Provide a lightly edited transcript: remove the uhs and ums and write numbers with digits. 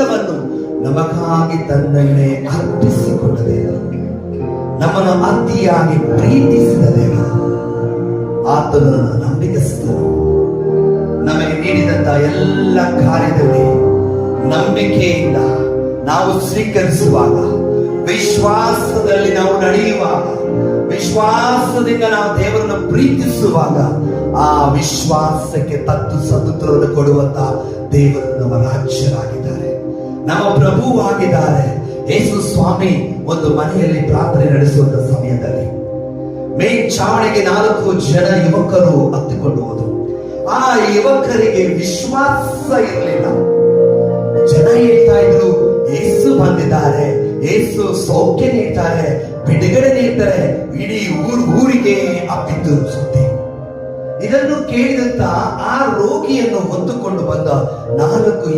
ಎಲ್ಲವನ್ನು ನಮಗಾಗಿ ತನ್ನನ್ನೇ ಅರ್ಪಿಸಿಕೊಂಡ ದೇವರು, ನಮ್ಮನ್ನು ಅತಿಯಾಗಿ ಪ್ರೀತಿಸಿದ ದೇವರು, ಆತನನ್ನು ನಂಬಿಕಸ್ತನು. ನಮಗೆ ನೀಡಿದಂತ ಎಲ್ಲ ಕಾರ್ಯದಲ್ಲಿ ನಂಬಿಕೆಯಿಂದ ನಾವು ಸ್ವೀಕರಿಸುವಾಗ, ವಿಶ್ವಾಸದಲ್ಲಿ ನಾವು ನಡೆಯುವಾಗ, ವಿಶ್ವಾಸದಿಂದ ನಾವು ದೇವರನ್ನು ಪ್ರೀತಿಸುವಾಗ, ಆ ವಿಶ್ವಾಸಕ್ಕೆ ತತ್ತು ಸದುತ್ತರವನ್ನು ಕೊಡುವಂತ ದೇವರು ನಮ್ಮ ರಾಜ್ಯರಾಗಿದ್ದಾರೆ, ನಮ್ಮ ಪ್ರಭುವಾಗಿದ್ದಾರೆ. ಯೇಸು ಸ್ವಾಮಿ ಒಂದು ಮನೆಯಲ್ಲಿ ಪ್ರಾರ್ಥನೆ ನಡೆಸುವಂತ ಸಮಯದಲ್ಲಿ ಮೇಲ್ಚಾವಣಿಗೆ 4 ಜನ ಯುವಕರು ಹತ್ತಿಕೊಂಡು ಹೋದರು. ಆ ಯುವಕರಿಗೆ ವಿಶ್ವಾಸ ಇರಲಿಲ್ಲ. ಜನ ಹೇಳ್ತಾ ಇದ್ರು, ಯೇಸು ಬಂದಿದ್ದಾರೆ, ಯೇಸು ಸೌಖ್ಯ ನೀಡ್ತಾರೆ, ಬಿಡುಗಡೆ ನೀಡ್ತಾರೆ, ಇಡೀ ಊರಿಗೆ ಹಬ್ಬಿದ್ದು ಸುದ್ದಿ. ಇದನ್ನು ಕೇಳಿದಂತ ಆ ರೋಗಿಯನ್ನು ಹೊತ್ತುಕೊಂಡು ಬಂದ 4